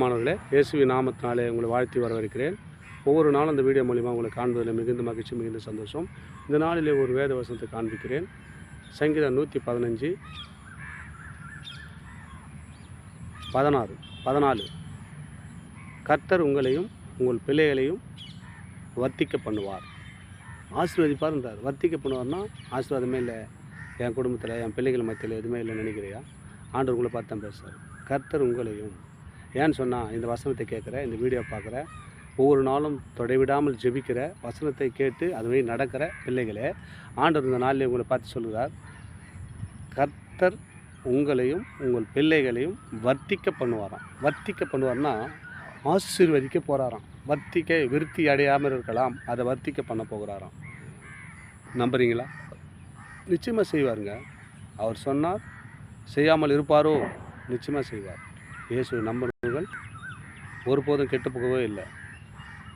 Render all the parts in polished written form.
மாணவர்களே, இயேசுவின் நாமத்தினாலே உங்களை வாழ்த்தி வரவேற்கிறேன். ஒவ்வொரு நாளும் இந்த வீடியோ மூலிமா உங்களை காண்பதில் மிகுந்த மகிழ்ச்சி, மிகுந்த சந்தோஷம். இந்த நாளிலே ஒரு வேத வசனத்தை காண்பிக்கிறேன். சங்கீதம் 115 14. கர்த்தர் உங்களையும் உங்கள் பிள்ளைகளையும் வர்த்திக்க பண்ணுவார், ஆசீர்வதிப்பார் என்றார். வர்த்திக்க பண்ணுவார்னா ஆசீர்வாதமே இல்லை, என் குடும்பத்தில் என் பிள்ளைகள் மத்தியில் எதுவுமே இல்லை நினைக்கிறியா? ஆண்டவர் உங்களை பார்த்து தான் பேசுகிறார். கர்த்தர் உங்களையும், ஏன்னு சொன்னால் இந்த வசனத்தை கேட்குற, இந்த வீடியோ பார்க்குற, ஒவ்வொரு நாளும் தொடைவிடாமல் ஜெபிக்கிற, வசனத்தை கேட்டு அதுவே நடக்கிற பிள்ளைகளே, ஆண்டவர் இந்த நாளில் உங்களை பார்த்து சொல்கிறார், கர்த்தர் உங்களையும் உங்கள் பிள்ளைகளையும் வர்த்திக்க பண்ணுவாராம். வர்த்திக்க பண்ணுவார்னா ஆசீர்வதிக்க போகிறாராம். வர்த்திக்க விருத்தி அடையாமல் இருக்கலாம், அதை வர்த்திக்க பண்ண போகிறாராம். நம்புறீங்களா? நிச்சயமாக செய்வாருங்க. அவர் சொன்னார், செய்யாமல் இருப்பாரோ? நிச்சயமாக செய்வார். இயேசு நம்பினவர்கள் ஒருபோதும் கெட்டு போகவே இல்லை.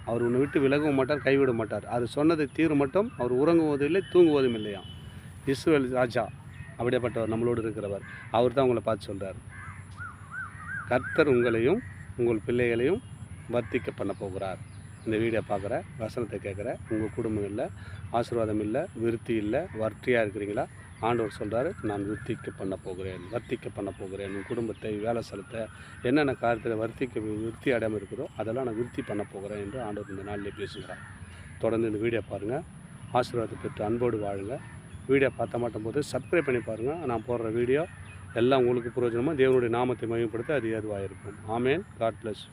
அவர் உன்னை விட்டு விலகவும் மாட்டார், கைவிட மாட்டார். அது சொன்னதை தீர மட்டும் அவர் உறங்குவதும் இல்லை, தூங்குவதும் இல்லையா. இஸ்ரவேல் ராஜா அப்படியேப்பட்டவர், நம்மளோடு இருக்கிறவர். அவர் தான் உங்களை பார்த்து சொல்கிறார், கர்த்தர் உங்களையும் உங்கள் பிள்ளைகளையும் வர்த்திக்க பண்ண போகிறார். இந்த வீடியோ பார்க்குற, வசனத்தை கேட்குற, உங்கள் குடும்பம் இல்லை, ஆசீர்வாதம் இல்லை, விருத்தி இல்லை, வர்த்தியாக இருக்கிறீங்களா? ஆண்டவர் சொல்கிறாரு, நான் வர்த்திக்க பண்ண போகிறேன். உன் குடும்பத்தை, வேலை ஸ்தலத்தை, என்னென்ன காரியத்தில் விருத்தி அடையாமல் இருக்கிறதோ அதெல்லாம் நான் விருத்தி பண்ண போகிறேன் என்று ஆண்டவர் இந்த நாளிலே பேசுகிறார். தொடர்ந்து இந்த வீடியோ பாருங்கள், ஆசீர்வாதத்தை பெற்று அன்போடு வாழுங்க. வீடியோ பார்த்த மாட்டோம் போது சப்ஸ்கிரைப் பண்ணி பாருங்கள். நான் போடுற வீடியோ எல்லாம் உங்களுக்கு பிரயோஜனமாக தேவனுடைய நாமத்தை மகிமைப்படுத்த அது ஏதுவாக இருக்கும். ஆமேன். God plus.